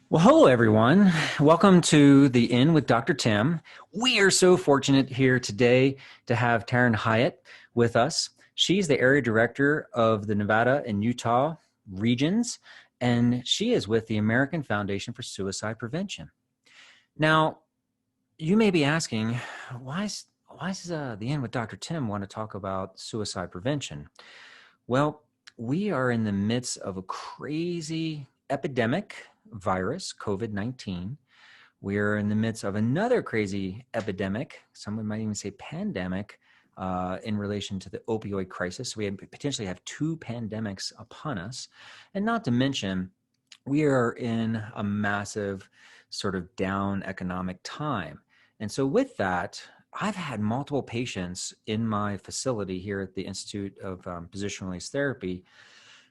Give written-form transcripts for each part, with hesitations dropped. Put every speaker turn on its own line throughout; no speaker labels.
Well, hello, everyone. Welcome to the Inn with Dr. Tim. We are so fortunate here today to have Taryn Hyatt with us. She's the area director of the Nevada and Utah regions, and she is with the American Foundation for Suicide Prevention. Now, you may be asking, why does the Inn with Dr. Tim want to talk about suicide prevention? Well, we are in the midst of a crazy epidemic virus, COVID-19. We're in the midst of another crazy epidemic, someone might even say pandemic, in relation to the opioid crisis. So we potentially have two pandemics upon us. And not to mention, we are in a massive sort of down economic time. And so with that, I've had multiple patients in my facility here at the Institute of Position Release Therapy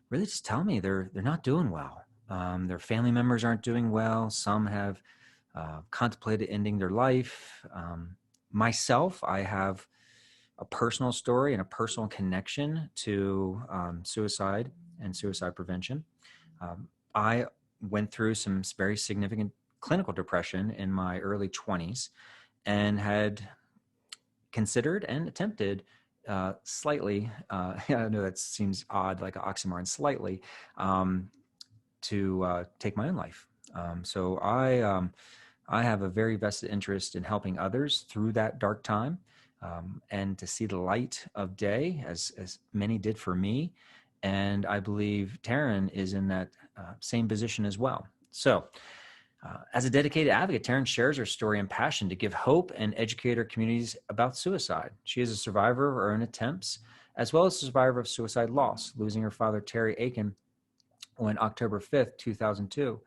really just tell me they're not doing well. Their family members aren't doing well. Some have contemplated ending their life. Myself, I have a personal story and a personal connection to suicide and suicide prevention. I went through some very significant clinical depression in my early 20s and had considered and attempted slightly, I know that seems odd, like an oxymoron, slightly, to take my own life. So I have a very vested interest in helping others through that dark time, and to see the light of day as many did for me. And I believe Taryn is in that same position as well. So as a dedicated advocate, Taryn shares her story and passion to give hope and educate our communities about suicide. She is a survivor of her own attempts, as well as a survivor of suicide loss, losing her father, Terry Aiken, on October 5th, 2002.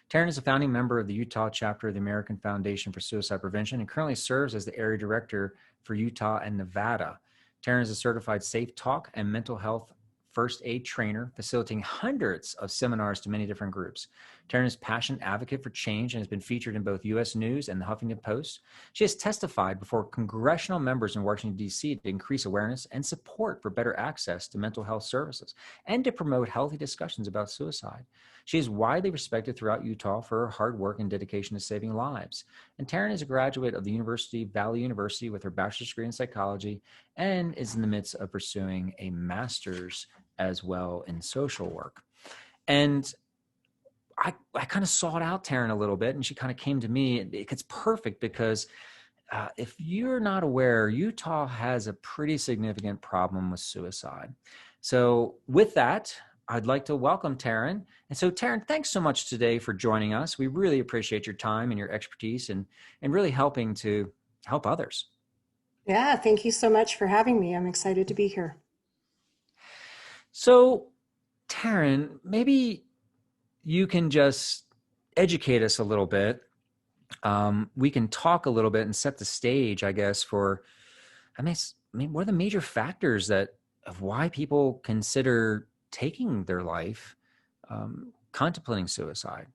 Taryn is a founding member of the Utah chapter of the American Foundation for Suicide Prevention and currently serves as the area director for Utah and Nevada. Taryn is a certified safeTALK and mental health first aid trainer, facilitating hundreds of seminars to many different groups. Taryn is a passionate advocate for change and has been featured in both U.S. News and the Huffington Post. She has testified before congressional members in Washington, D.C. to increase awareness and support for better access to mental health services and to promote healthy discussions about suicide. She is widely respected throughout Utah for her hard work and dedication to saving lives. And Taryn is a graduate of the Valley University with her bachelor's degree in psychology and is in the midst of pursuing a master's as well in social work. And I kind of sought out Taryn a little bit, and she kind of came to me. It's perfect because if you're not aware, Utah has a pretty significant problem with suicide. So with that, I'd like to welcome Taryn. And so Taryn, thanks so much today for joining us. We really appreciate your time and your expertise and really helping to help others.
Yeah, thank you so much for having me. I'm excited to be here.
So Taryn, maybe you can just educate us a little bit. We can talk a little bit and set the stage, I guess, for, what are the major factors of why people consider taking their life, contemplating suicide?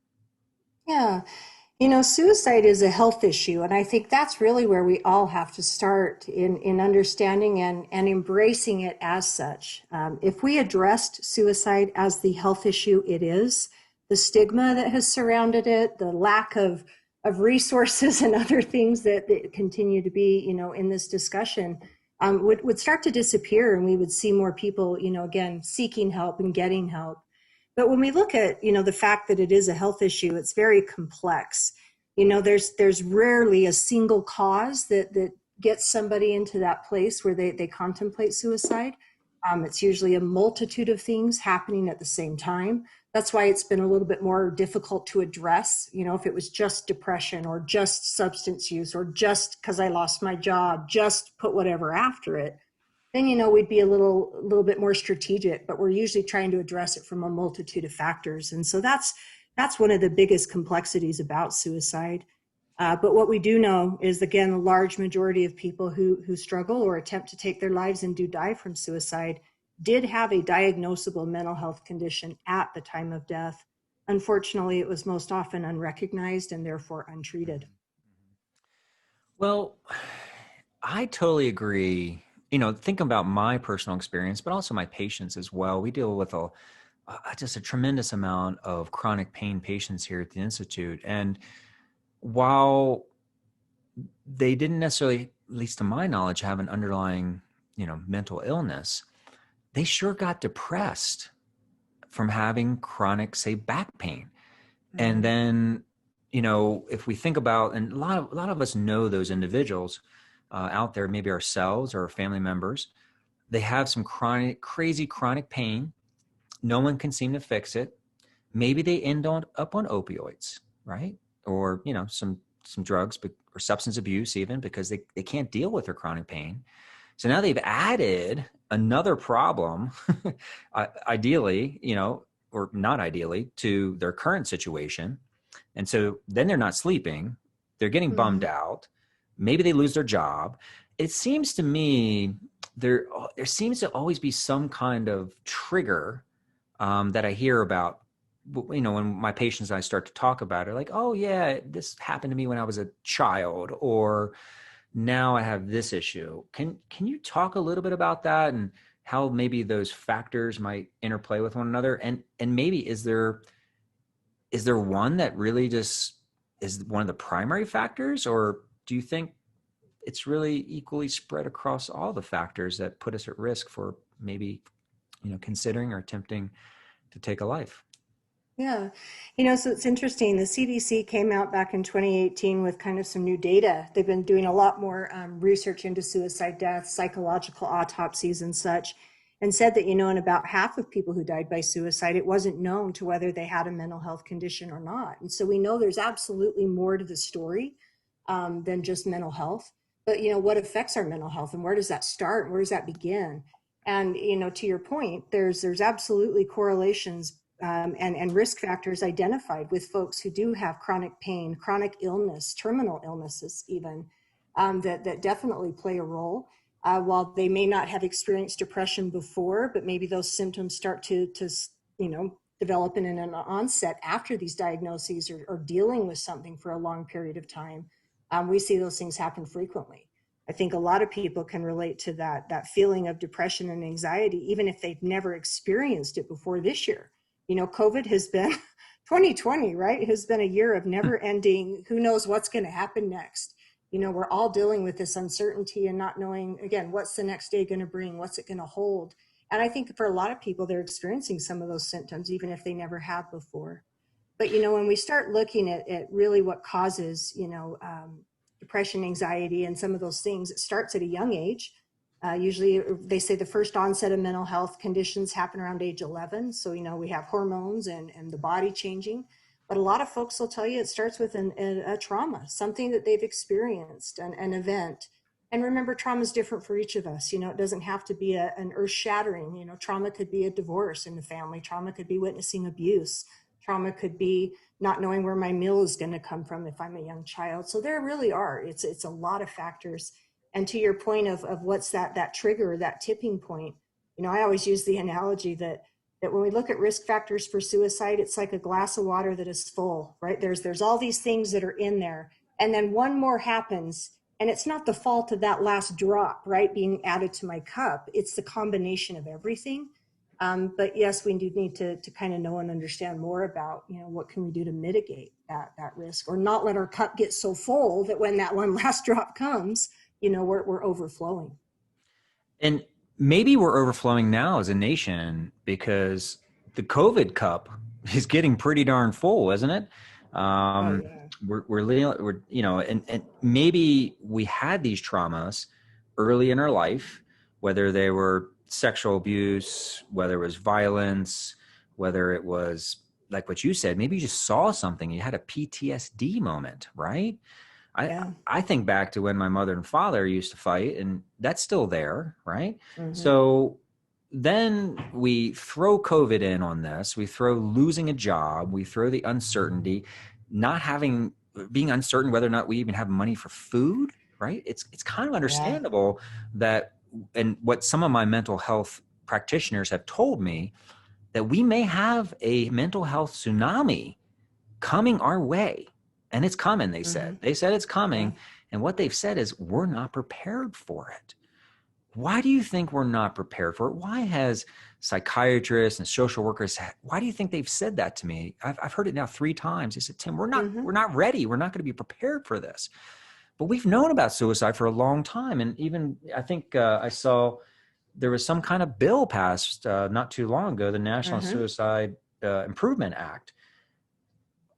Yeah, suicide is a health issue, and I think that's really where we all have to start in understanding and embracing it as such. If we addressed suicide as the health issue it is, the stigma that has surrounded it, the lack of resources and other things that continue to be, in this discussion, would start to disappear, and we would see more people, again, seeking help and getting help. But when we look at, the fact that it is a health issue, it's very complex. There's rarely a single cause that gets somebody into that place where they contemplate suicide. It's usually a multitude of things happening at the same time. That's why it's been a little bit more difficult to address, if it was just depression or just substance use or just because I lost my job, just put whatever after it. Then we'd be a little bit more strategic, but we're usually trying to address it from a multitude of factors. And so that's one of the biggest complexities about suicide. But what we do know is, again, a large majority of people who struggle or attempt to take their lives and do die from suicide did have a diagnosable mental health condition at the time of death. Unfortunately, it was most often unrecognized and therefore untreated.
Well, I totally agree. Think about my personal experience, but also my patients as well. We deal with just a tremendous amount of chronic pain patients here at the Institute. And while they didn't necessarily, at least to my knowledge, have an underlying, mental illness, they sure got depressed from having chronic, say, back pain. And then, if we think about, and a lot of us know those individuals out there, maybe ourselves or our family members, they have some crazy chronic pain. No one can seem to fix it. Maybe they end up on opioids, right? Or, some drugs or substance abuse even, because they can't deal with their chronic pain. So now they've added another problem, ideally, or not ideally, to their current situation. And so then they're not sleeping. They're getting bummed out. Maybe they lose their job. It seems to me there seems to always be some kind of trigger that I hear about, when my patients and I start to talk about it, like, oh yeah, this happened to me when I was a child, or now I have this issue. Can you talk a little bit about that and how maybe those factors might interplay with one another? And maybe is there one that really just is one of the primary factors, or do you think it's really equally spread across all the factors that put us at risk for maybe, considering or attempting to take a life?
Yeah. So it's interesting. The CDC came out back in 2018 with kind of some new data. They've been doing a lot more research into suicide deaths, psychological autopsies and such, and said that, in about half of people who died by suicide, it wasn't known to whether they had a mental health condition or not. And so we know there's absolutely more to the story than just mental health. But, what affects our mental health, and where does that start? Where does that begin? And, to your point, there's absolutely correlations and risk factors identified with folks who do have chronic pain, chronic illness, terminal illnesses even, that definitely play a role. While they may not have experienced depression before, but maybe those symptoms start to develop in an onset after these diagnoses, or dealing with something for a long period of time. We see those things happen frequently. I think a lot of people can relate to that feeling of depression and anxiety, even if they've never experienced it before this year. COVID has been 2020, right? Has been a year of never ending, who knows what's going to happen next. We're all dealing with this uncertainty and not knowing, again, what's the next day going to bring? What's it going to hold? And I think for a lot of people, they're experiencing some of those symptoms, even if they never have before. But, when we start looking at really what causes, depression, anxiety, and some of those things, it starts at a young age. Usually they say the first onset of mental health conditions happen around age 11. So, we have hormones and the body changing. But a lot of folks will tell you it starts with a trauma, something that they've experienced, an event. And remember, trauma is different for each of us. It doesn't have to be an earth shattering. Trauma could be a divorce in the family. Trauma could be witnessing abuse. Trauma could be not knowing where my meal is going to come from if I'm a young child. So there really are. It's a lot of factors. And to your point of what's that trigger, that tipping point, I always use the analogy that when we look at risk factors for suicide, it's like a glass of water that is full, right? There's all these things that are in there, and then one more happens, and it's not the fault of that last drop, right, being added to my cup. It's the combination of everything. But yes, we do need to kind of know and understand more about, what can we do to mitigate that risk, or not let our cup get so full that when that one last drop comes, we're overflowing.
And maybe we're overflowing now as a nation because the COVID cup is getting pretty darn full, isn't it?
Oh yeah.
And maybe we had these traumas early in our life, whether they were sexual abuse, whether it was violence, whether it was like what you said, maybe you just saw something, you had a PTSD moment, right?
Yeah.
I think back to when my mother and father used to fight, and that's still there, right?
Mm-hmm.
So then we throw COVID in on this. We throw losing a job. We throw the uncertainty, being uncertain whether or not we even have money for food, right? It's kind of
Yeah.
understandable that, and what some of my mental health practitioners have told me, that we may have a mental health tsunami coming our way. And it's coming, they
Mm-hmm.
said. They said it's
Yeah.
coming. And what they've said is we're not prepared for it. Why do you think we're not prepared for it? Why has psychiatrists and social workers, why do you think they've said that to me? I've heard it now 3 times. They said, Tim,
Hmm.
we're not ready. We're not going to be prepared for this. But we've known about suicide for a long time. And even I think I saw there was some kind of bill passed not too long ago, the National
Hmm.
Suicide Improvement Act.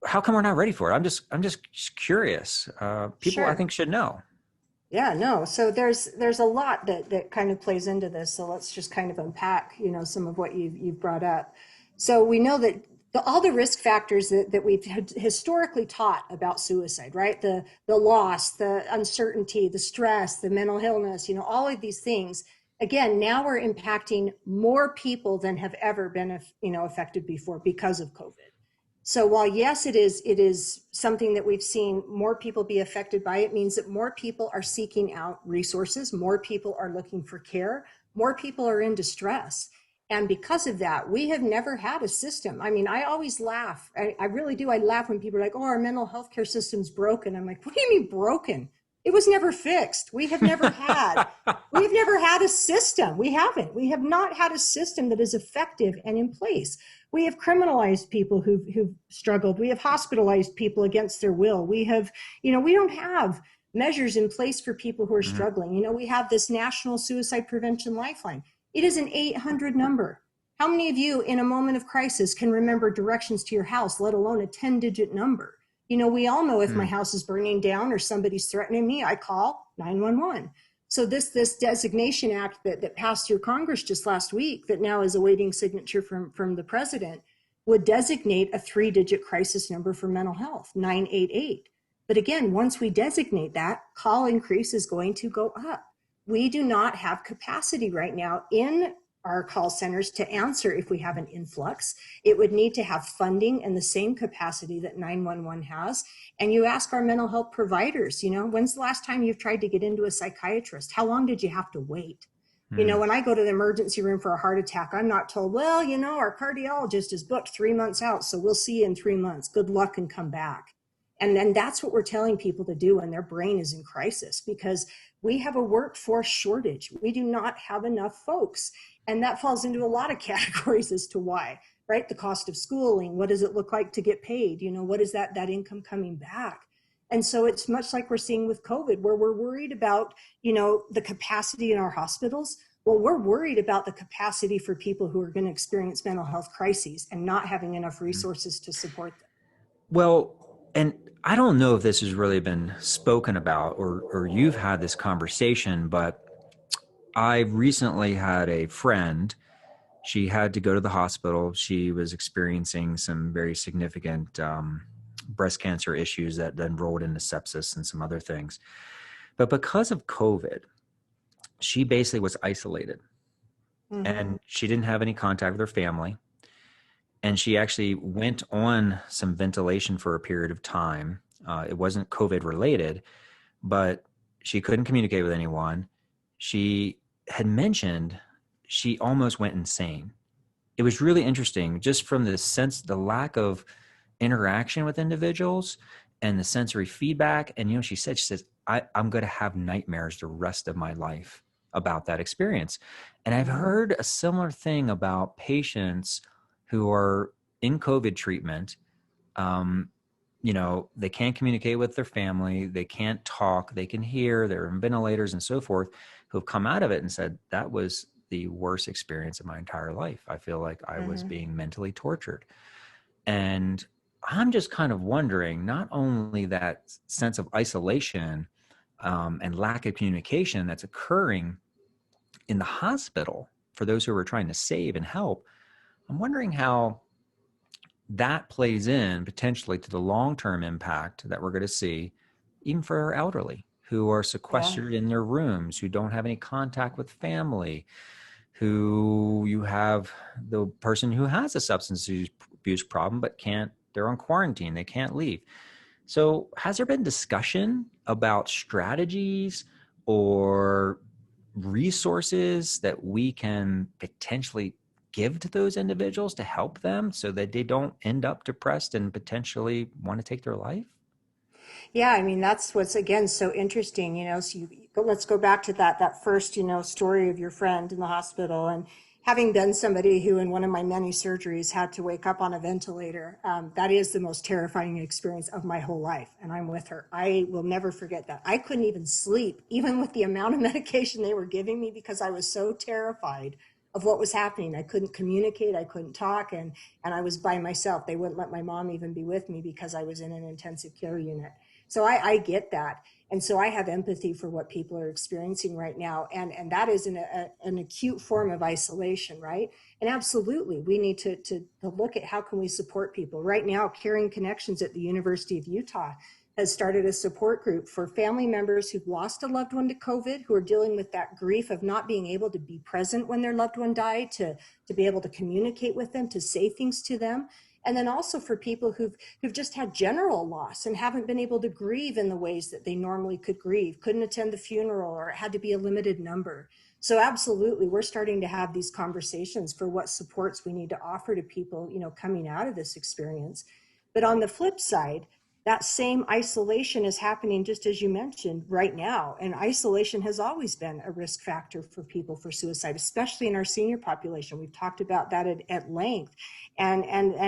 How come we're not ready for it? I'm just curious. People I
Sure.
think should know.
Yeah, no. So there's a lot that kind of plays into this. So let's just kind of unpack, some of what you've brought up. So we know that all the risk factors that we've historically taught about suicide, right? The loss, the uncertainty, the stress, the mental illness, all of these things. Again, now we're impacting more people than have ever been, affected before because of COVID. So while yes, it is something that we've seen more people be affected by, it means that more people are seeking out resources, more people are looking for care, more people are in distress. And because of that, we have never had a system. I mean, I always laugh. I really do. I laugh when people are like, oh, our mental health care system's broken. I'm like, what do you mean broken? It was never fixed. We have never had a system. We haven't. We have not had a system that is effective and in place. We have criminalized people who've struggled. We have hospitalized people against their will. We don't have measures in place for people who are
Mhm.
struggling. We have this National Suicide Prevention Lifeline. It is an 800 number. How many of you in a moment of crisis can remember directions to your house, let alone a 10-digit number? We all know if my
Mm.
house is burning down or somebody's threatening me, I call 911. So this designation act that passed through Congress just last week, that now is awaiting signature from the president, would designate a 3-digit crisis number for mental health, 988. But again, once we designate that, call increase is going to go up. We do not have capacity right now in our call centers to answer if we have an influx. It would need to have funding and the same capacity that 911 has. And you ask our mental health providers, when's the last time you've tried to get into a psychiatrist? How long did you have to wait?
Mm.
When I go to the emergency room for a heart attack, I'm not told, well, our cardiologist is booked 3 months out, so we'll see you in 3 months. Good luck and come back. And then that's what we're telling people to do when their brain is in crisis, because we have a workforce shortage. We do not have enough folks. And that falls into a lot of categories as to why, right? The cost of schooling, what does it look like to get paid? What is that income coming back? And so it's much like we're seeing with COVID, where we're worried about, the capacity in our hospitals. Well, we're worried about the capacity for people who are going to experience mental health crises and not having enough
Mm.
resources to support them.
Well, and I don't know if this has really been spoken about or you've had this conversation, but I recently had a friend. She had to go to the hospital. She was experiencing some very significant breast cancer issues that then rolled into sepsis and some other things. But because of COVID, she basically was isolated
Mm-hmm.
and she didn't have any contact with her family. And she actually went on some ventilation for a period of time. It wasn't COVID related, but she couldn't communicate with anyone. She had mentioned she almost went insane. It was really interesting just from the sense, the lack of interaction with individuals and the sensory feedback. And, she says, I'm going to have nightmares the rest of my life about that experience. And I've
Mm-hmm.
heard a similar thing about patients who are in COVID treatment. Um, they can't communicate with their family. They can't talk. They can hear. They're in ventilators and so forth, who have come out of it and said, that was the worst experience of my entire life. I feel like I was
Mm-hmm.
being mentally tortured. And I'm just kind of wondering, not only that sense of isolation and lack of communication that's occurring in the hospital for those who are trying to save and help, I'm wondering how that plays in potentially to the long-term impact that we're going to see, even for our elderly who are
Yeah.
sequestered in their rooms, who don't have any contact with family, who you have the person who has a substance abuse problem but they're on quarantine, they can't leave. So has there been discussion about strategies or resources that we can potentially give to those individuals to help them so that they don't end up depressed and potentially want to take their life?
Yeah, I mean, that's what's again so interesting, so let's go back to that first, story of your friend in the hospital. And having been somebody who in one of my many surgeries had to wake up on a ventilator, that is the most terrifying experience of my whole life. And I'm with her. I will never forget that. I couldn't even sleep, even with the amount of medication they were giving me, because I was so terrified of what was happening. I couldn't communicate, I couldn't talk, and I was by myself. They wouldn't let my mom even be with me because I was in an intensive care unit. So I get that. And so I have empathy for what people are experiencing right now. And that is an acute form of isolation, right? And absolutely, we need to look at how can we support people. Right now, Caring Connections at the University of Utah has started a support group for family members who've lost a loved one to COVID, who are dealing with that grief of not being able to be present when their loved one died, to be able to communicate with them, to say things to them. And then also for people who've just had general loss and haven't been able to grieve in the ways that they normally could grieve, couldn't attend the funeral, or it had to be a limited number. So absolutely, we're starting to have these conversations for what supports we need to offer to people, coming out of this experience. But on the flip side, that same isolation is happening, just as you mentioned, right now. And isolation has always been a risk factor for people for suicide, especially in our senior population. We've talked about that at length, and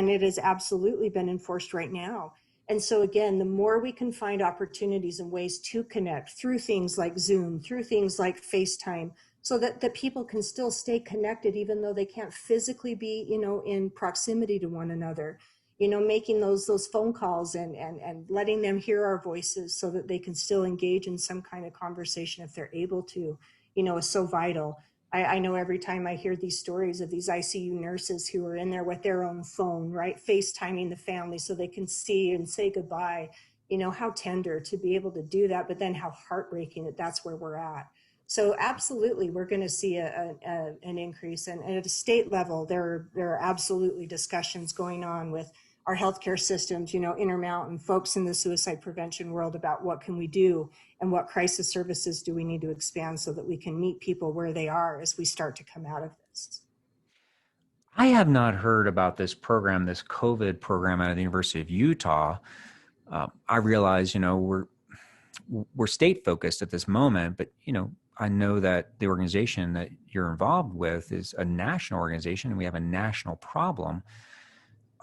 it has absolutely been enforced right now. And so again, the more we can find opportunities and ways to connect through things like Zoom, through things like FaceTime, so that people can still stay connected, even though they can't physically be, in proximity to one another, making those phone calls and letting them hear our voices so that they can still engage in some kind of conversation if they're able to, is so vital. I know every time I hear these stories of these ICU nurses who are in there with their own phone, right, FaceTiming the family so they can see and say goodbye, how tender to be able to do that, but then how heartbreaking that's where we're at. So absolutely, we're going to see an increase. And at a state level, there are absolutely discussions going on with our healthcare systems, Intermountain, folks in the suicide prevention world about what can we do and what crisis services do we need to expand so that we can meet people where they are as we start to come out of this.
I have not heard about this program, this COVID program out of the University of Utah. I realize, we're state focused at this moment, but I know that the organization that you're involved with is a national organization, and we have a national problem.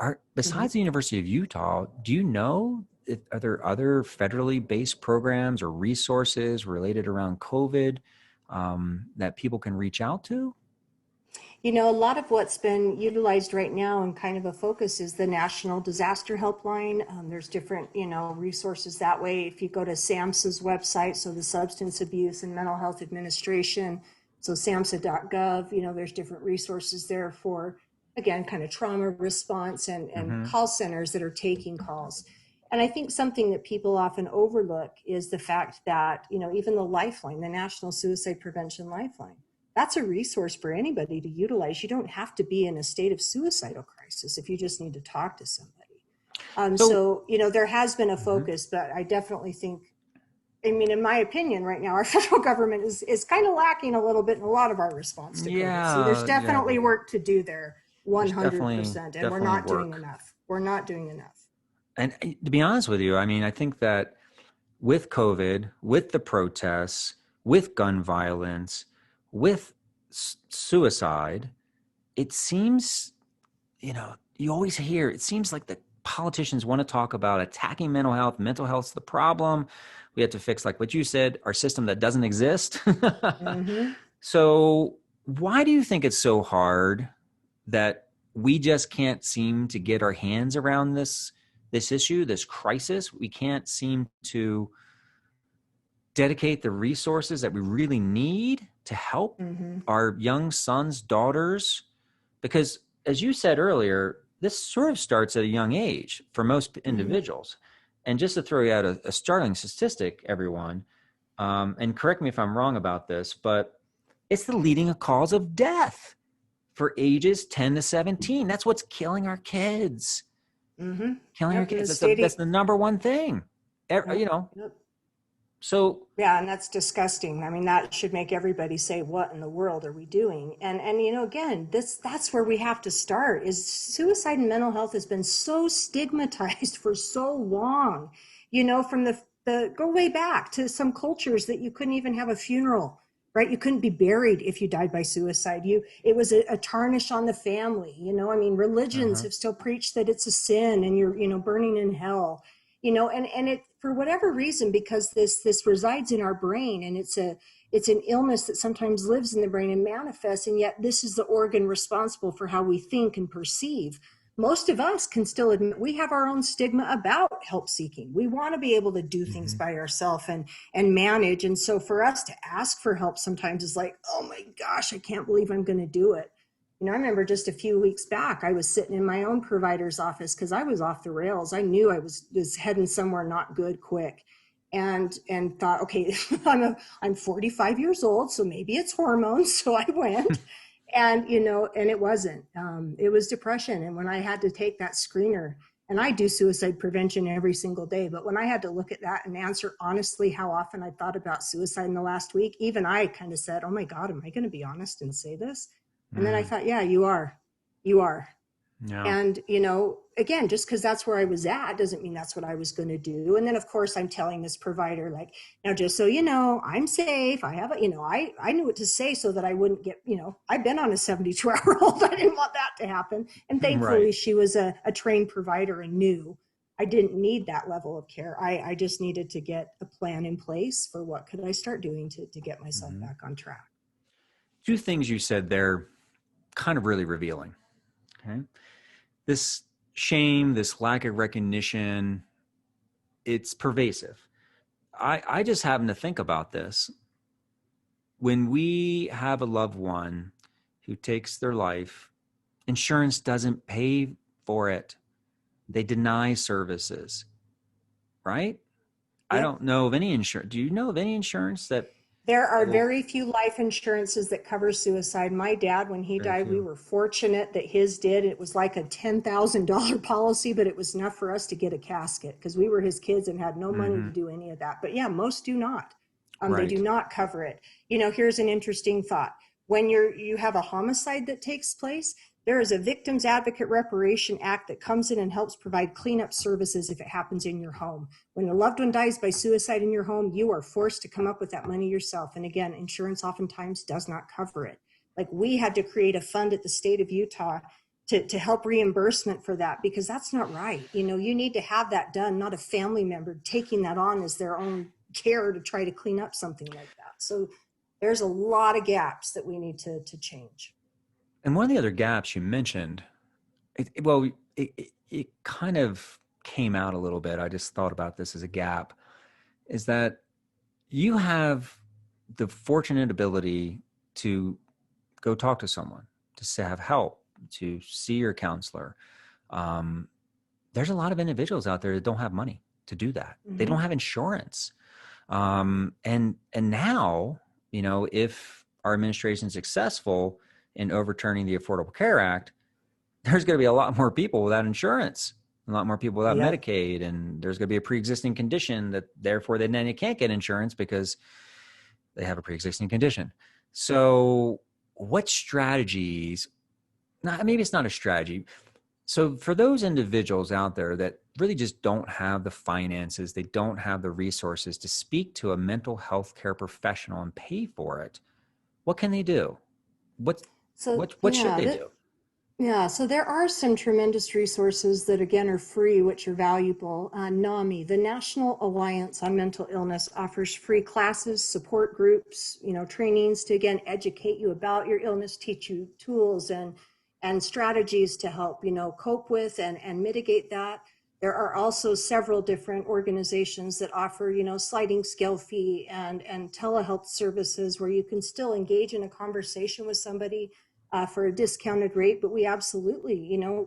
Mm-hmm.
Besides the University of Utah, do you know are there other federally based programs or resources related around COVID that people can reach out to?
A lot of what's been utilized right now and kind of a focus is the National Disaster Helpline. There's different, resources that way. If you go to SAMHSA's website, so the Substance Abuse and Mental Health Administration, so samhsa.gov, there's different resources there for, again, kind of trauma response and
Mm-hmm.
call centers that are taking calls. And I think something that people often overlook is the fact that, even the Lifeline, the National Suicide Prevention Lifeline, that's a resource for anybody to utilize. You don't have to be in a state of suicidal crisis if you just need to talk to somebody.
So,
There has been a
mhm.
focus, but I definitely think, I mean, in my opinion, right now, our federal government is kind of lacking a little bit in a lot of our response to COVID. So there's
Yeah,
definitely work to do there,
there's definitely
100%. And we're
definitely
not doing
work.
enough. We're not doing enough.
And to be honest with you, I mean, I think that with COVID, with the protests, with gun violence, with suicide, it seems, you always hear, it seems like the politicians want to talk about attacking mental health. Mental health's the problem. We have to fix, like what you said, our system that doesn't exist.
Mm-hmm.
So, why do you think it's so hard that we just can't seem to get our hands around this issue, this crisis? We can't seem to dedicate the resources that we really need to help
Mm-hmm.
our young sons, daughters, because as you said earlier, this sort of starts at a young age for most
Mm-hmm.
individuals. And just to throw you out a startling statistic, everyone, and correct me if I'm wrong about this, but it's the leading cause of death for ages 10 to 17. That's what's killing our kids.
Mm-hmm.
Killing our
Yep. In the
kids.
state.
That's the number one thing.
Yep.
You know,
Yep.
So,
Yeah, and that's disgusting. I mean, that should make everybody say, "What in the world are we doing?" And again, that's where we have to start. Is suicide and mental health has been so stigmatized for so long. From the go way back to some cultures that you couldn't even have a funeral, right? You couldn't be buried if you died by suicide. It was a tarnish on the family. I mean, religions
uh
have still preached that it's a sin and you're burning in hell. And it, for whatever reason, because this resides in our brain, and it's an illness that sometimes lives in the brain and manifests, and yet this is the organ responsible for how we think and perceive. Most of us can still admit we have our own stigma about help seeking. We want to be able to do things
hmm
by ourselves and manage. And so for us to ask for help sometimes is like, oh my gosh, I can't believe I'm going to do it. I remember just a few weeks back, I was sitting in my own provider's office because I was off the rails. I knew I was heading somewhere not good quick, and thought, okay, I'm 45 years old, so maybe it's hormones. So I went, and it wasn't. It was depression. And when I had to take that screener, and I do suicide prevention every single day, but when I had to look at that and answer honestly how often I thought about suicide in the last week, even I kind of said, oh my God, am I going to be honest and say this? And then I thought, yeah, you are. You are.
Yeah.
And, again, just because that's where I was at doesn't mean that's what I was going to do. And then, of course, I'm telling this provider, like, now, just so you know, I'm safe. I have I knew what to say so that I wouldn't get, I've been on a 72-hour-old. I didn't want that to happen. And
Right.
thankfully, she was a trained provider and knew I didn't need that level of care. I just needed to get a plan in place for what could I start doing to get myself
hmm
back on track.
Two things you said there kind of really revealing. Okay. This shame, this lack of recognition, it's pervasive. I just happen to think about this. When we have a loved one who takes their life, insurance doesn't pay for it. They deny services, right? I
Yep.
don't know of any insurance. Do you know of any insurance that
There are
will?
very few life insurances that cover suicide. My dad, when he
Very
died, we
few.
were fortunate that his did. It was like a $10,000 policy, but it was enough for us to get a casket because we were his kids and had no money to
hmm
do any of that. But yeah, most do not. They do
Right.
not cover it. Here's an interesting thought. When you have a homicide that takes place, there is a Victims Advocate Reparation Act that comes in and helps provide cleanup services if it happens in your home. When a loved one dies by suicide in your home, you are forced to come up with that money yourself. And again, insurance oftentimes does not cover it. Like, we had to create a fund at the state of Utah to help reimbursement for that, because that's not right. You need to have that done, not a family member taking that on as their own care to try to clean up something like that. So there's a lot of gaps that we need to change.
And one of the other gaps you mentioned, well, it kind of came out a little bit. I just thought about this as a gap, is that you have the fortunate ability to go talk to someone, to have help, to see your counselor. Um, there's a lot of individuals out there that don't have money to do that. They
Mm-hmm.
don't have insurance. And now, if our administration is successful in overturning the Affordable Care Act, there's going to be a lot more people without insurance, a lot more people without
Yep.
Medicaid, and there's going to be a pre-existing condition that therefore then they can't get insurance because they have a pre-existing condition. So, what strategies? Not, maybe it's not a strategy. So, for those individuals out there that really just don't have the finances, they don't have the resources to speak to a mental health care professional and pay for it, what can they do? What
So
what should they do?
yeah, so there are some tremendous resources that, again, are free, which are valuable. NAMI, the National Alliance on Mental Illness, offers free classes, support groups, trainings to, again, educate you about your illness, teach you tools and strategies to help, cope with and mitigate that. There are also several different organizations that offer, sliding scale fee and telehealth services where you can still engage in a conversation with somebody for a discounted rate. But we absolutely,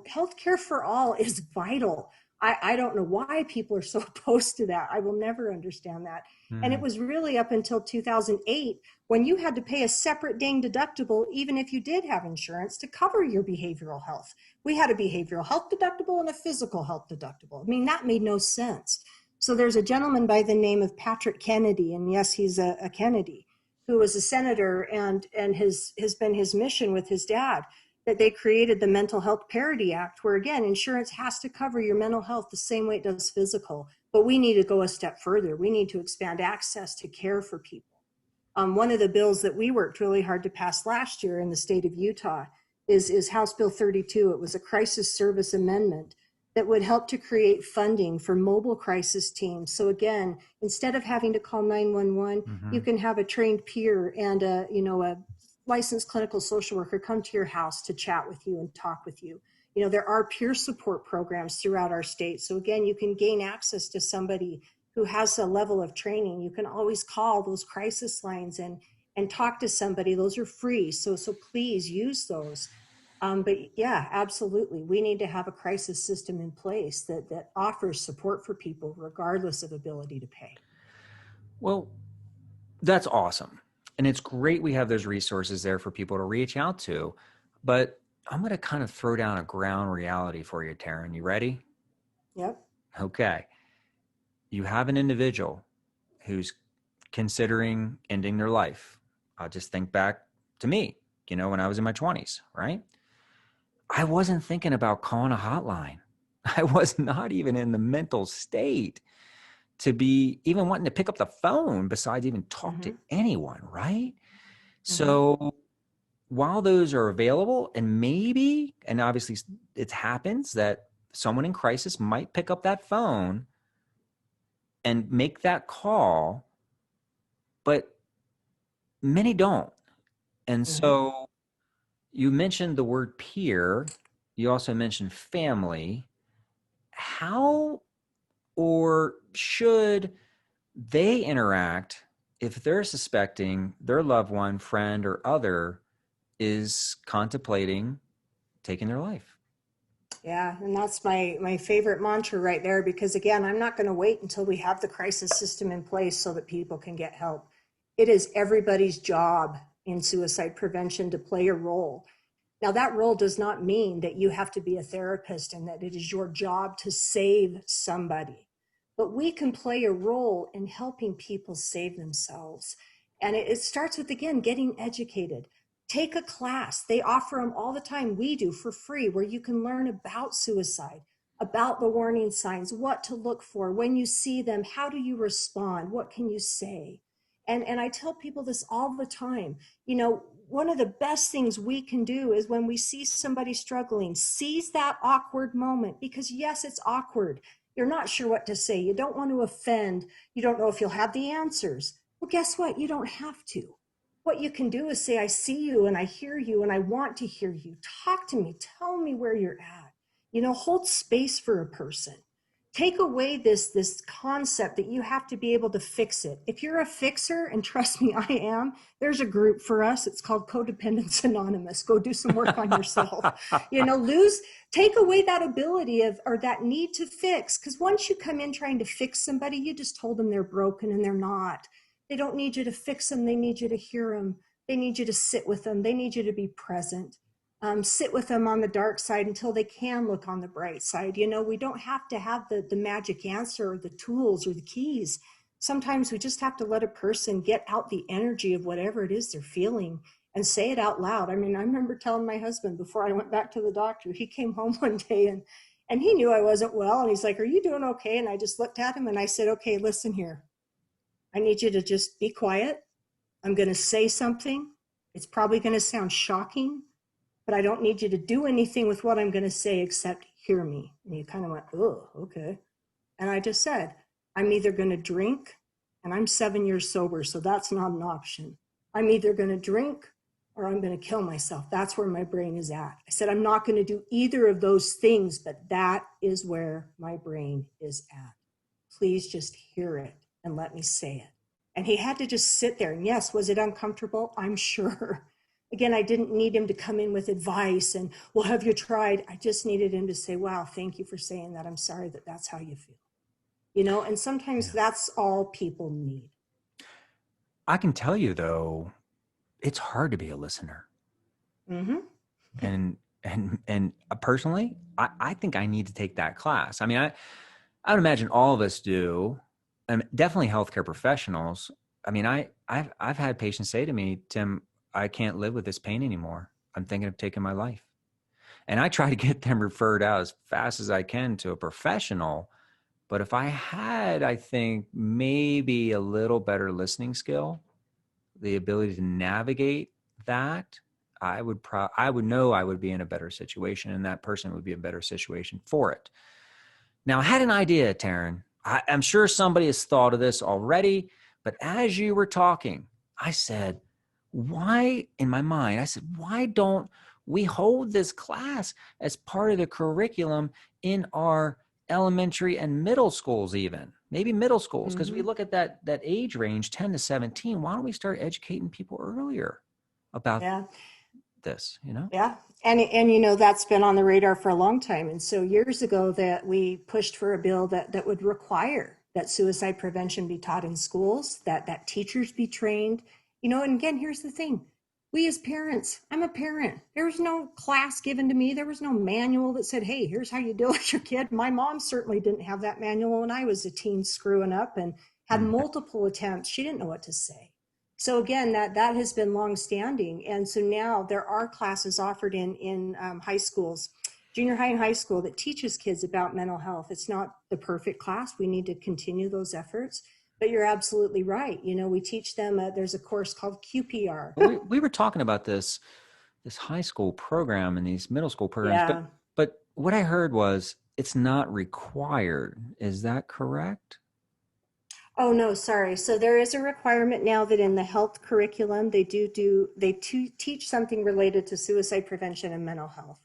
healthcare for all is vital. I don't know why people are so opposed to that. I will never understand that. And it
Hmm.
was really up until 2008 when you had to pay a separate dang deductible, even if you did have insurance, to cover your behavioral health. We had a behavioral health deductible and a physical health deductible. I mean, that made no sense. So there's a gentleman by the name of Patrick Kennedy, and yes, he's a Kennedy, who was a senator, and has been his mission with his dad, that they created the Mental Health Parity Act, where again, insurance has to cover your mental health the same way it does physical. But we need to go a step further. We need to expand access to care for people. One of the bills that we worked really hard to pass last year in the state of Utah is House Bill 32. It was a crisis service amendment that would help to create funding for mobile crisis teams. So again, instead of having to call 911, you can have a trained peer and a licensed clinical social worker come to your house to chat with you and talk with you. There are peer support programs throughout our state. So again, you can gain access to somebody who has a level of training. You can always call those crisis lines and talk to somebody. Those are free. So please use those. But yeah, absolutely. We need to have a crisis system in place that offers support for people regardless of ability to pay.
Well, that's awesome. And it's great we have those resources there for people to reach out to. But I'm going to kind of throw down a ground reality for you, Taryn. You ready?
Yep.
Okay. You have an individual who's considering ending their life. I'll just think back to me, when I was in my 20s, right? I wasn't thinking about calling a hotline. I was not even in the mental state to be even wanting to pick up the phone besides even talk to anyone, right? So while those are available, and obviously it happens that someone in crisis might pick up that phone and make that call, but many don't. And so you mentioned the word peer. You also mentioned family. How or should they interact if they're suspecting their loved one, friend, or other is contemplating taking their life?
Yeah, and that's my favorite mantra right there, because again, I'm not going to wait until we have the crisis system in place so that people can get help. It is everybody's job in suicide prevention to play a role. Now, that role does not mean that you have to be a therapist and that it is your job to save somebody. But we can play a role in helping people save themselves. And it starts with, again, getting educated. Take a class. They offer them all the time. We do for free, where you can learn about suicide, about the warning signs, what to look for when you see them, how do you respond, what can you say? And I tell people this all the time. One of the best things we can do is when we see somebody struggling, seize that awkward moment, because yes, it's awkward. You're not sure what to say. You don't want to offend. You don't know if you'll have the answers. Well, guess what? You don't have to. What you can do is say, I see you and I hear you and I want to hear you. Talk to me. Tell me where you're at. Hold space for a person. Take away this concept that you have to be able to fix it. If you're a fixer, and trust me, I am, there's a group for us. It's called Codependence Anonymous. Go do some work on yourself. Take away that ability or that need to fix. Because once you come in trying to fix somebody, you just told them they're broken and they're not. They don't need you to fix them. They need you to hear them. They need you to sit with them. They need you to be present. Sit with them on the dark side until they can look on the bright side. We don't have to have the magic answer or the tools or the keys. Sometimes we just have to let a person get out the energy of whatever it is they're feeling and say it out loud. I remember telling my husband before I went back to the doctor, he came home one day and he knew I wasn't well. And he's like, are you doing okay? And I just looked at him and I said, okay, listen here. I need you to just be quiet. I'm going to say something. It's probably going to sound shocking, but I don't need you to do anything with what I'm going to say except hear me. And he kind of went, oh, okay. And I just said, I'm either going to drink, and I'm 7 years sober, so that's not an option. I'm either going to drink or I'm going to kill myself. That's where my brain is at. I said, I'm not going to do either of those things, but that is where my brain is at. Please just hear it and let me say it. And he had to just sit there. And yes, was it uncomfortable? I'm sure. Again, I didn't need him to come in with advice and, well, have you tried? I just needed him to say, wow, thank you for saying that. I'm sorry that that's how you feel. And sometimes that's all people need.
I can tell you, though, it's hard to be a listener. And personally, I think I need to take that class. I would imagine all of us do, and definitely healthcare professionals. I mean, I've had patients say to me, Tim, I can't live with this pain anymore. I'm thinking of taking my life. And I try to get them referred out as fast as I can to a professional. But if I had, I think, maybe a little better listening skill, the ability to navigate that, I would know I would be in a better situation, and that person would be in a better situation for it. Now, I had an idea, Taryn. I'm sure somebody has thought of this already, but as you were talking, I said, why, in my mind, I said, why don't we hold this class as part of the curriculum in our elementary and middle schools, even maybe middle schools, because we look at that age range, 10 to 17. Why don't we start educating people earlier about
Yeah.
this, you know?
Yeah. And you know, that's been on the radar for a long time. And so years ago that we pushed for a bill that would require that suicide prevention be taught in schools, that teachers be trained, you know, and again, here's the thing. We as parents, I'm a parent. There was no class given to me. There was no manual that said, hey, here's how you deal with your kid. My mom certainly didn't have that manual when I was a teen screwing up and had
Mhm.
multiple attempts. She didn't know what to say. So again, that has been long-standing, and so now there are classes offered in high schools, junior high and high school, that teaches kids about mental health. It's not the perfect class. We need to continue those efforts, but you're absolutely right. You know, we teach them. There's a course called QPR.
We were talking about this high school program and these middle school programs,
Yeah.
but what I heard was it's not required. Is that correct?
Oh no, sorry. So there is a requirement now that in the health curriculum they teach something related to suicide prevention and mental health.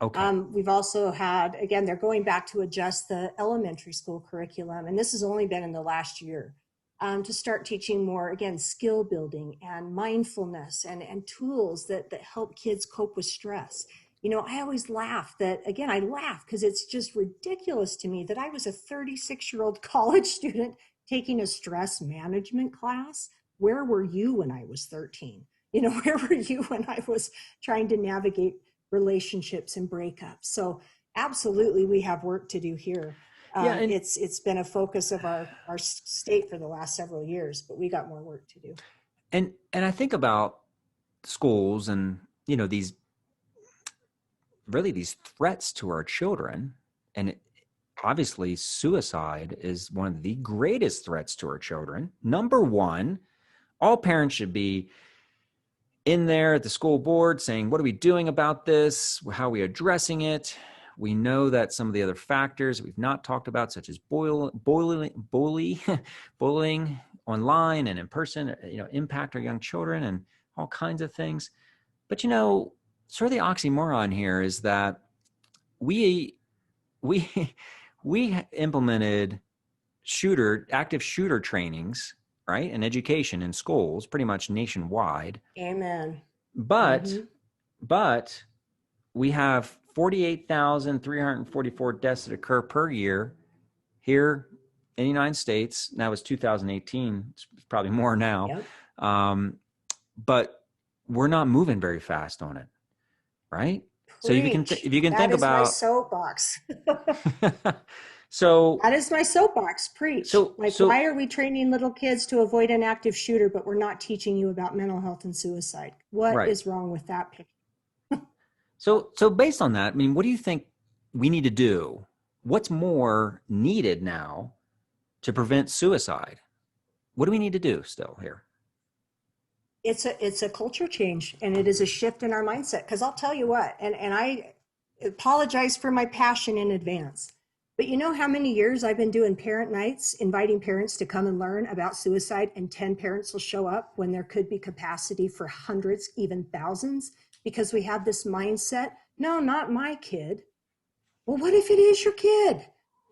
Okay.
We've also had, again, they're going back to adjust the elementary school curriculum, and this has only been in the last year, to start teaching more, again, skill building and mindfulness and tools that help kids cope with stress. You know, I always laugh that, again, I laugh because it's just ridiculous to me that I was a 36-year-old college student taking a stress management class. Where were you when I was 13? You know, where were you when I was trying to navigate relationships and breakups? So absolutely, we have work to do here.
Yeah, and
It's been a focus of our state for the last several years, but we got more work to do.
and I think about schools and these really these threats to our children, and obviously suicide is one of the greatest threats to our children. Number one, all parents should be in there at the school board saying, what are we doing about this? How are we addressing it? We know that some of the other factors that we've not talked about, such as bullying online and in person, impact our young children and all kinds of things. But sort of the oxymoron here is that we we we implemented active shooter trainings, right, and education in schools pretty much nationwide.
Amen.
But
Hmm.
but we have 48,344 deaths that occur per year here in the United States. That was 2018. It's probably more now.
Yep.
Um, but we're not moving very fast on it, right? So
Preach.
if you can
That
think
is my
about
soapbox.
so
That is my soapbox. Preach.
so
Like,
so
why are we training little kids to avoid an active shooter, but we're not teaching you about mental health and suicide? What
right.
is wrong with that picture?
So based on that, I mean, what do you think we need to do? What's more needed now to prevent suicide? What do we need to do still here?
It's a culture change, and it is a shift in our mindset. Because I'll tell you what, and I apologize for my passion in advance, but you know how many years I've been doing parent nights, inviting parents to come and learn about suicide, and 10 parents will show up when there could be capacity for hundreds, even thousands, because we have this mindset, no, not my kid. Well, what if it is your kid?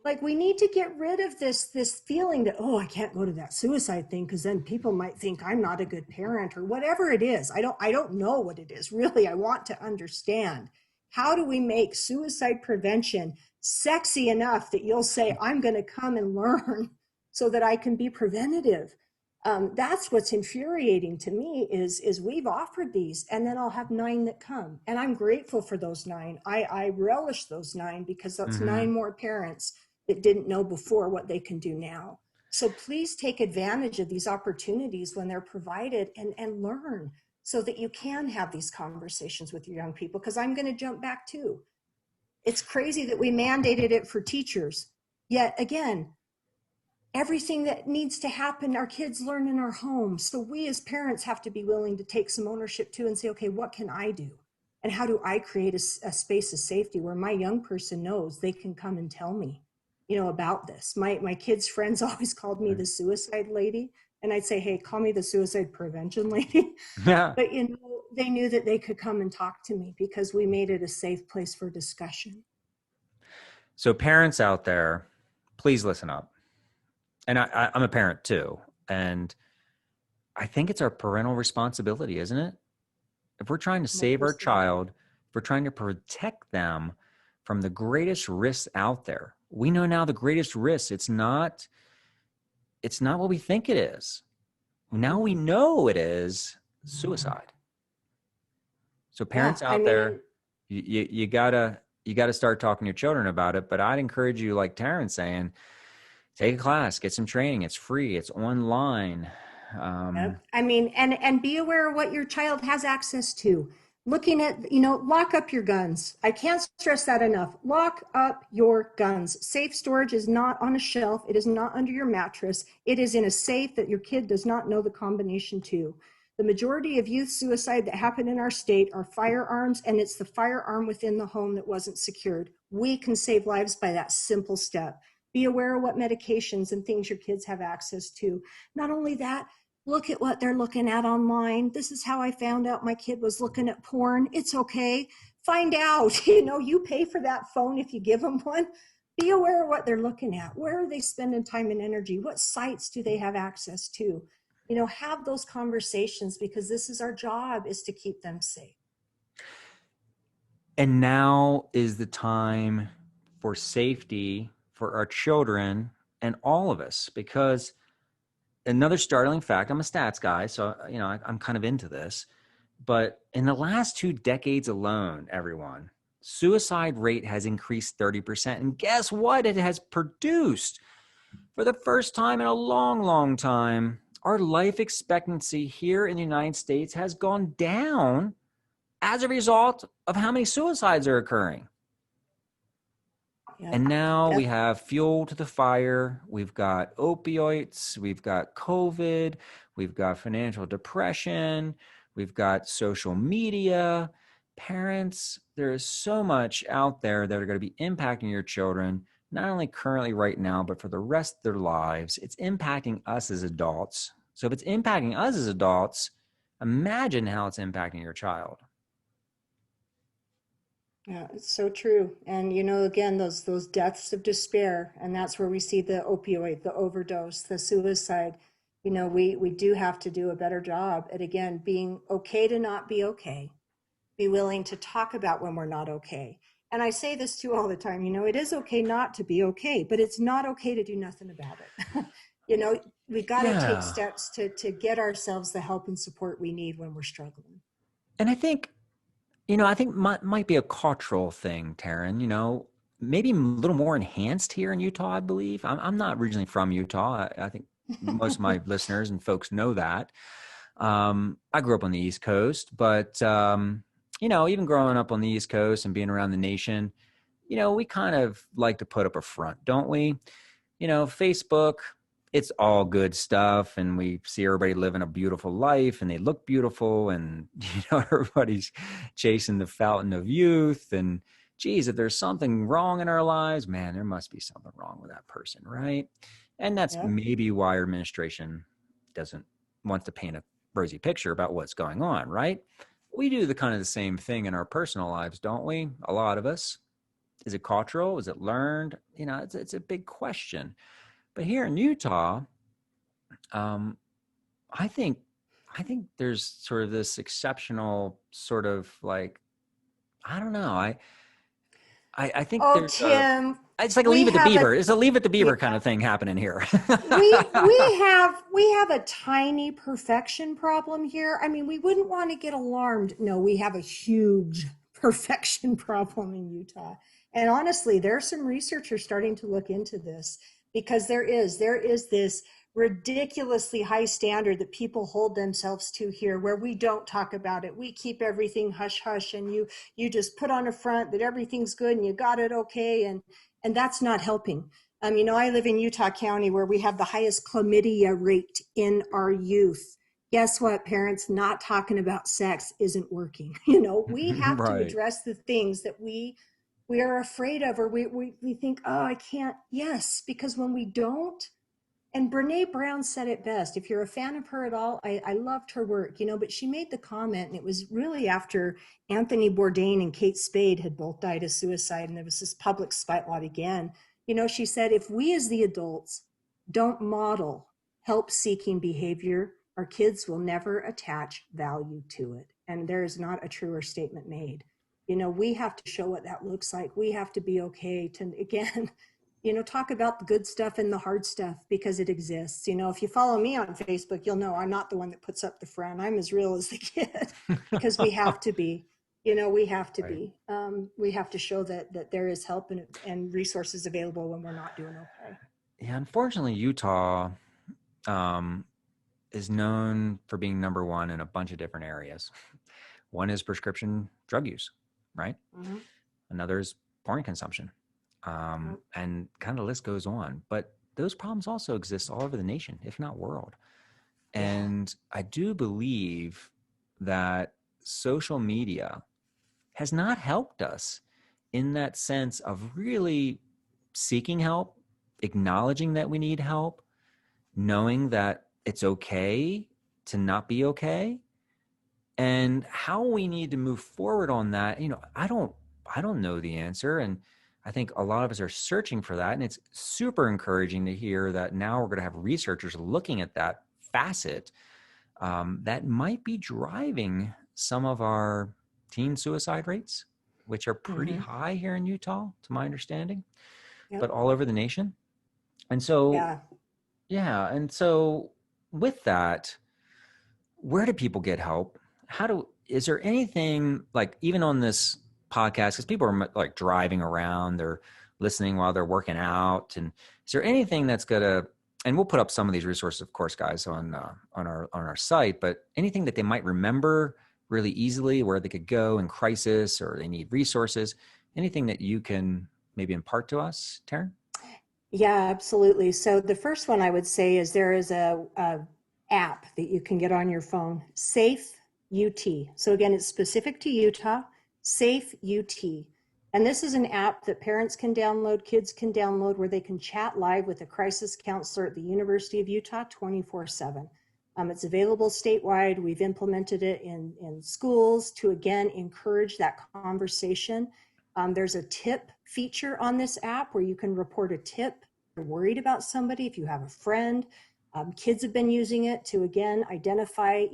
Like, we need to get rid of this feeling that, oh, I can't go to that suicide thing because then people might think I'm not a good parent, or whatever it is. I don't know what it is. Really, I want to understand. How do we make suicide prevention sexy enough that you'll say, I'm going to come and learn so that I can be preventative? That's what's infuriating to me is we've offered these, and then I'll have 9 that come, and I'm grateful for those 9. I relish those 9 because that's
Mm-hmm.
9 more parents that didn't know before what they can do now. So please take advantage of these opportunities when they're provided, and learn so that you can have these conversations with your young people. Because I'm going to jump back too. It's crazy that we mandated it for teachers. Yet again, everything that needs to happen, our kids learn in our homes. So we as parents have to be willing to take some ownership too and say, okay, what can I do? And how do I create a space of safety where my young person knows they can come and tell me, about this? My kids' friends always called me the suicide lady. And I'd say, hey, call me the suicide prevention lady.
Yeah.
But, they knew that they could come and talk to me because we made it a safe place for discussion.
So parents out there, please listen up. And I'm a parent too. And I think it's our parental responsibility, isn't it? If we're trying to save our child, if we're trying to protect them from the greatest risks out there, we know now the greatest risk, it's not what we think it is. Now we know it is suicide. So parents out there, you gotta start talking to your children about it. But I'd encourage you, like Taryn saying, take a class, get some training. It's free. It's online.
Yep. And be aware of what your child has access to. Looking at, lock up your guns. I can't stress that enough. Lock up your guns. Safe storage is not on a shelf. It is not under your mattress. It is in a safe that your kid does not know the combination to. The majority of youth suicide that happen in our state are firearms, and it's the firearm within the home that wasn't secured. We can save lives by that simple step. Be aware of what medications and things your kids have access to. Not only that, look at what they're looking at online. This is how I found out my kid was looking at porn. It's okay. Find out, you pay for that phone if you give them one. Be aware of what they're looking at. Where are they spending time and energy? What sites do they have access to? Have those conversations, because this is our job, is to keep them safe.
And now is the time for safety for our children and all of us, because another startling fact, I'm a stats guy, so, I'm kind of into this, but in the last 2 decades alone, everyone, suicide rate has increased 30%. And guess what? It has produced, for the first time in a long, long time, our life expectancy here in the United States has gone down as a result of how many suicides are occurring. And now we have fuel to the fire. We've got opioids. We've got COVID. We've got financial depression. We've got social media. Parents, there is so much out there that are going to be impacting your children, not only currently right now, but for the rest of their lives. It's impacting us as adults. So if it's impacting us as adults, imagine how it's impacting your child.
Yeah, it's so true. And again, those deaths of despair, and that's where we see the opioid, the overdose, the suicide. We do have to do a better job at, again, being okay to not be okay. Be willing to talk about when we're not okay. And I say this too all the time, it is okay not to be okay, but it's not okay to do nothing about it. We got to take steps to get ourselves the help and support we need when we're struggling.
And I think might be a cultural thing, Taryn, maybe a little more enhanced here in Utah, I believe. I'm not originally from Utah. I think most of my listeners and folks know that. I grew up on the East Coast, but, even growing up on the East Coast and being around the nation, we kind of like to put up a front, don't we? Facebook, it's all good stuff, and we see everybody living a beautiful life, and they look beautiful, and everybody's chasing the fountain of youth. And geez, if there's something wrong in our lives, man, there must be something wrong with that person, right? And that's maybe why our administration doesn't want to paint a rosy picture about what's going on, right? We do the kind of the same thing in our personal lives, don't we? A lot of us. Is it cultural? Is it learned? It's a big question. But here in Utah, I think there's sort of this exceptional sort of like, I don't know. I think there's
Tim,
it's like a Leave It to Beaver. It's a Leave It to Beaver kind of thing happening here.
we have a tiny perfection problem here. I mean, we wouldn't want to get alarmed. No, we have a huge perfection problem in Utah. And honestly, there are some researchers starting to look into this, because there is this ridiculously high standard that people hold themselves to here, where we don't talk about it. We keep everything hush hush, and you just put on a front that everything's good and you got it okay, and that's not helping. I live in Utah County, where we have the highest chlamydia rate in our youth. Guess what, parents? Not talking about sex isn't working. We have to
Right.
address the things that we are afraid of, or we think, oh, I can't. Yes, because when we don't, and Brene Brown said it best. If you're a fan of her at all, I loved her work, but she made the comment, and it was really after Anthony Bourdain and Kate Spade had both died of suicide, and there was this public spotlight again. She said, if we as the adults don't model help seeking behavior, our kids will never attach value to it. And there is not a truer statement made. We have to show what that looks like. We have to be okay to, again, talk about the good stuff and the hard stuff, because it exists. If you follow me on Facebook, you'll know I'm not the one that puts up the front. I'm as real as the kid, because we have to be. We have to
Right.
be. We have to show that there is help and resources available when we're not doing okay.
Yeah, unfortunately, Utah um, is known for being number one in a bunch of different areas. One is prescription drug use, right?
Mm-hmm.
Another is porn consumption.
Yep.
And kind of the list goes on. But those problems also exist all over the nation, if not world.
Yeah.
And I do believe that social media has not helped us in that sense of really seeking help, acknowledging that we need help, knowing that it's okay to not be okay, and how we need to move forward on that. I don't know the answer, and I think a lot of us are searching for that, and it's super encouraging to hear that now we're going to have researchers looking at that facet that might be driving some of our teen suicide rates, which are pretty
Mm-hmm.
high here in Utah, to my understanding, but
Yep.
all over the nation. And so,
Yeah.
yeah. And so, with that, where do people get help? Is there anything, like, even on this podcast, because people are like driving around, they're listening while they're working out. And is there anything that's gonna, and we'll put up some of these resources, of course, guys, on our site, but anything that they might remember really easily, where they could go in crisis or they need resources, anything that you can maybe impart to us, Taryn?
Yeah, absolutely. So the first one I would say is there is a app that you can get on your phone, Safe UT. So again, it's specific to Utah, Safe UT. And this is an app that parents can download, kids can download, where they can chat live with a crisis counselor at the University of Utah 24/7. It's available statewide. We've implemented it in schools to, again, encourage that conversation. There's a tip feature on this app where you can report a tip if you're worried about somebody, if you have a friend. Kids have been using it to, again, identify,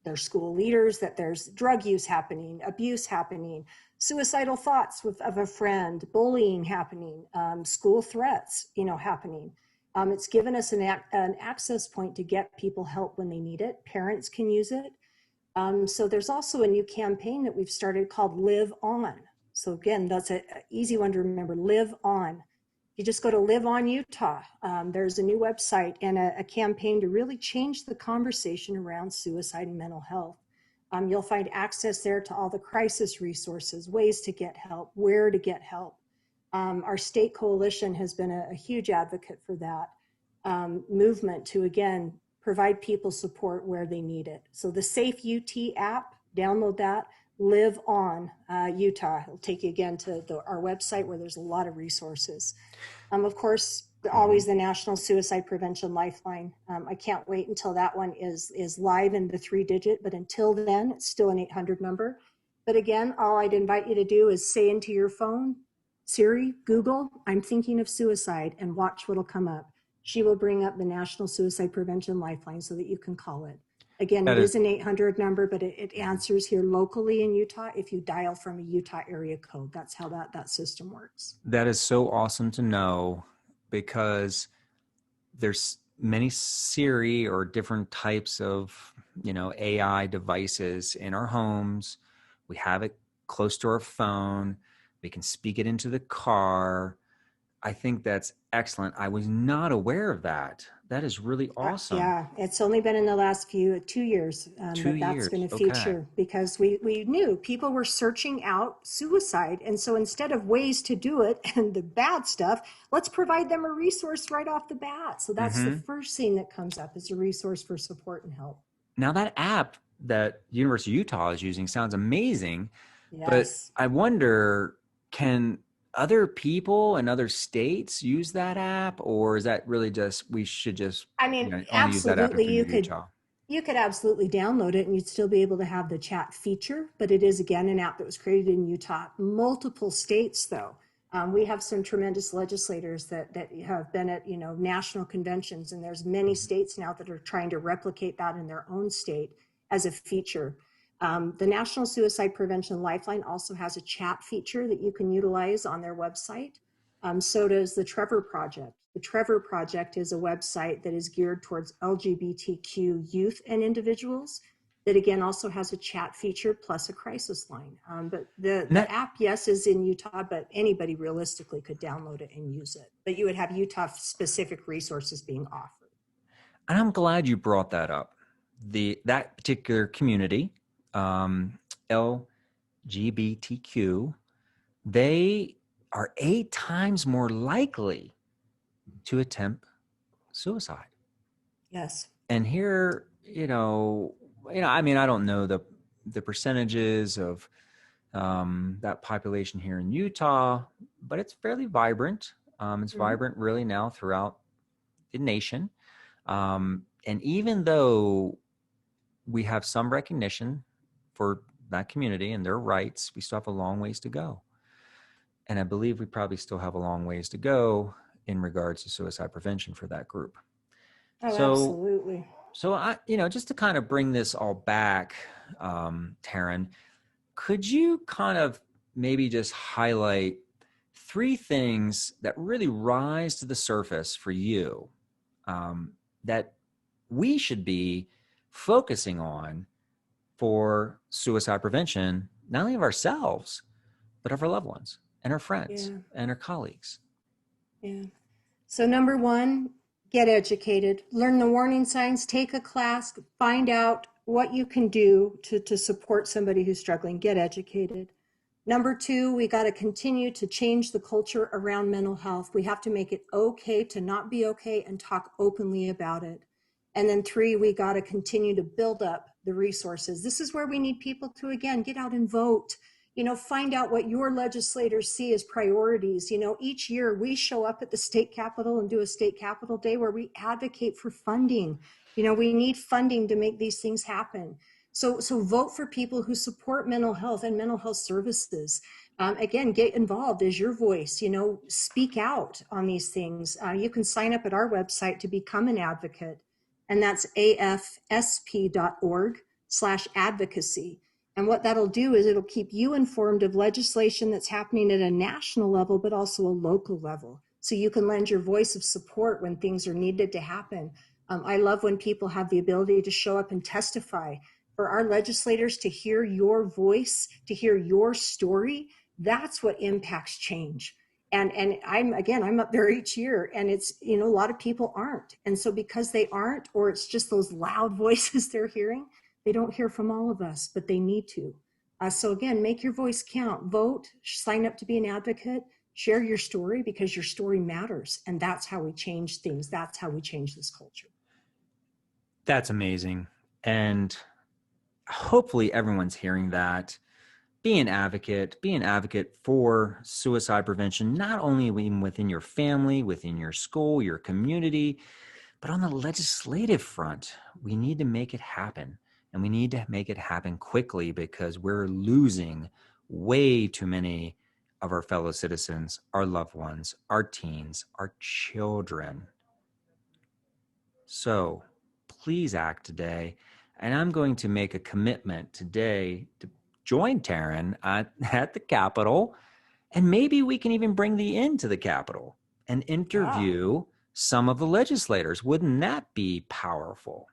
their school leaders, that there's drug use happening, abuse happening, suicidal thoughts of a friend, bullying happening, school threats, happening. It's given us an access point to get people help when they need it. Parents can use it. So there's also a new campaign that we've started called Live On. So again, that's an easy one to remember, Live On. You just go to Live On Utah. There's a new website and a campaign to really change the conversation around suicide and mental health. You'll find access there to all the crisis resources, ways to get help, where to get help. Our state coalition has been a huge advocate for that movement to, again, provide people support where they need it. So the Safe UT app, download that. Live On Utah. It'll take you again to our website, where there's a lot of resources. Of course,
Mm-hmm.
always the National Suicide Prevention Lifeline. I can't wait until that one is live in the 3-digit, but until then, it's still an 800 number. But again, all I'd invite you to do is say into your phone, Siri, Google, I'm thinking of suicide, and watch what'll come up. She will bring up the National Suicide Prevention Lifeline so that you can call it. Again,
That
it
is
is an 800 number, but it answers here locally in Utah if you dial from a Utah area code. That's how that system works.
that is so awesome to know, because there's many Siri or different types of, AI devices in our homes. We have it close to our phone, We can speak it into the car. I think that's excellent. I was not aware of that. That is really awesome.
Yeah, it's only been in the last 2 years
Two
that that's been
years.
a
Okay.
feature because we knew people were searching out suicide. And so instead of ways to do it and the bad stuff, let's provide them a resource right off the bat. So that's the
Hmm.
first thing that comes up is a resource for support and help.
Now that app that University of Utah is using sounds amazing, but
Yes.
I wonder, can other people in other states use that app, or is that really just we should just
I mean,
only use that app if
absolutely,
we live in Utah?
you could absolutely download it and you'd still be able to have the chat feature, but it is again an app that was created in Utah. Multiple states, though. We have some tremendous legislators that have been at national conventions, and there's many states now that are trying to replicate that in their own state as a feature. The National Suicide Prevention Lifeline also has a chat feature that you can utilize on their website. So does the Trevor Project. The Trevor Project is a website that is geared towards LGBTQ youth and individuals that again also has a chat feature plus a crisis line. But
And
the
that,
app, yes, is in Utah, but anybody realistically could download it and use it. But you would have Utah specific resources being offered.
and I'm glad you brought that up. That particular community, LGBTQ, they are 8 times more likely to attempt suicide.
Yes.
And here, I mean, I don't know the percentages of that population here in Utah, but it's fairly vibrant. It's
Mm-hmm.
vibrant really now throughout the nation. And even though we have some recognition for that community and their rights, we still have a long ways to go. And I believe we probably still have a long ways to go in regards to suicide prevention for that group.
Oh,
So,
absolutely.
so just to kind of bring this all back, Taryn, could you kind of maybe just highlight 3 things that really rise to the surface for you, that we should be focusing on for suicide prevention, not only of ourselves, but of our loved ones and our friends
Yeah.
and our colleagues?
Yeah. So, number one, get educated, learn the warning signs, take a class, find out what you can do to support somebody who's struggling, get educated. Number two, we got to continue to change the culture around mental health. We have to make it okay to not be okay and talk openly about it. And then three, we got to continue to build up the resources. This is where we need people to, again, get out and vote. Find out what your legislators see as priorities. Each year we show up at the state capitol and do a state capitol day where we advocate for funding. We need funding to make these things happen. So vote for people who support mental health and mental health services. Again, get involved as your voice. Speak out on these things. You can sign up at our website to become an advocate, and that's afsp.org/advocacy. And what that'll do is it'll keep you informed of legislation that's happening at a national level, but also a local level. So you can lend your voice of support when things are needed to happen. I love when people have the ability to show up and testify. For our legislators to hear your voice, to hear your story, that's what impacts change. And I'm up there each year, and it's a lot of people aren't, and so because they aren't, or it's just those loud voices they're hearing, they don't hear from all of us, but they need to. So again, make your voice count, vote, sign up to be an advocate, share your story because your story matters, and that's how we change things. That's how we change this culture.
That's amazing. And hopefully everyone's hearing that. Be an advocate for suicide prevention, not only within your family, within your school, your community, but on the legislative front. We need to make it happen, and we need to make it happen quickly because we're losing way too many of our fellow citizens, our loved ones, our teens, our children. So please act today. And I'm going to make a commitment today to join Taryn at the Capitol. And maybe we can even bring the in to the Capitol and
Yeah,
interview some of the legislators. Wouldn't that be powerful?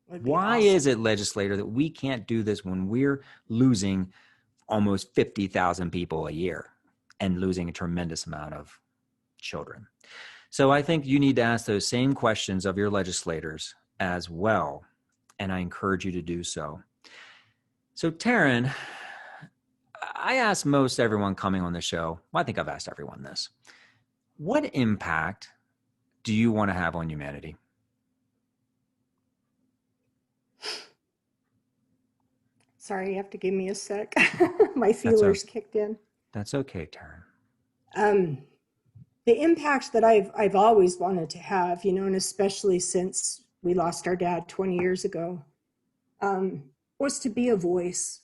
would be
Why is
awesome.
it, legislator, that we can't do this when we're losing almost 50,000 people a year? and losing a tremendous amount of children. So I think you need to ask those same questions of your legislators as well, and I encourage you to do so. So Taryn, I ask most everyone coming on the show, well, I think I've asked everyone this, what impact do you want to have on humanity?
Sorry, you have to give me a sec. My feelers kicked in.
That's okay, Taryn.
The impact that I've always wanted to have, and especially since we lost our dad 20 years ago, was to be a voice.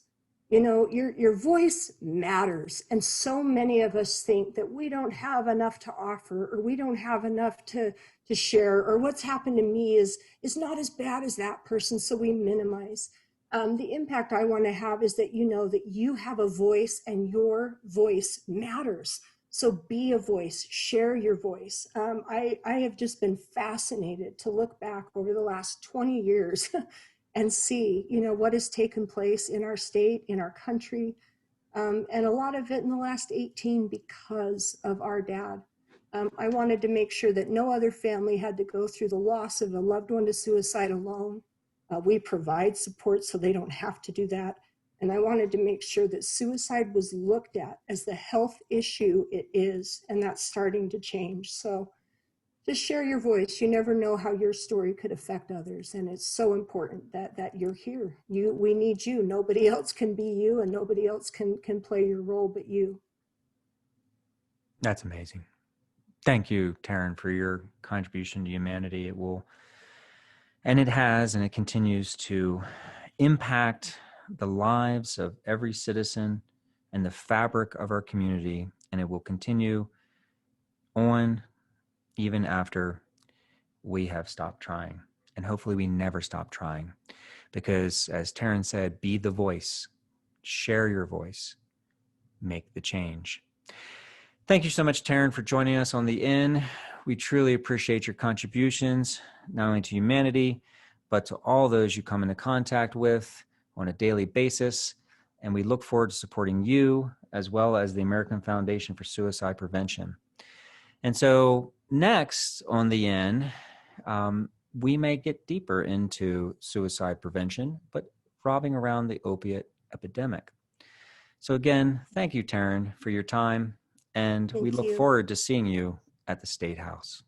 Your voice matters. And so many of us think that we don't have enough to offer, or we don't have enough to share, or what's happened to me is not as bad as that person, so we minimize. The impact I want to have is that that you have a voice and your voice matters. So be a voice, share your voice. I have just been fascinated to look back over the last 20 years and see, what has taken place in our state, in our country, and a lot of it in the last 18 because of our dad. I wanted to make sure that no other family had to go through the loss of a loved one to suicide alone. We provide support so they don't have to do that. And I wanted to make sure that suicide was looked at as the health issue it is, and that's starting to change. So just share your voice. You never know how your story could affect others, and it's so important that you're here. We need you. Nobody else can be you, and nobody else can play your role but you.
That's amazing. Thank you, Taryn, for your contribution to humanity. It has, and it continues to impact the lives of every citizen and the fabric of our community, and it will continue on even after we have stopped trying. And hopefully we never stop trying, because as Taryn said, be the voice, share your voice, make the change. Thank you so much, Taryn, for joining us on The In. We truly appreciate your contributions, not only to humanity, but to all those you come into contact with on a daily basis. And we look forward to supporting you as well as the American Foundation for Suicide Prevention. And so next on The In, we may get deeper into suicide prevention, but revolving around the opiate epidemic. So again, thank you, Taryn, for your time. And we look forward to seeing you at the State House.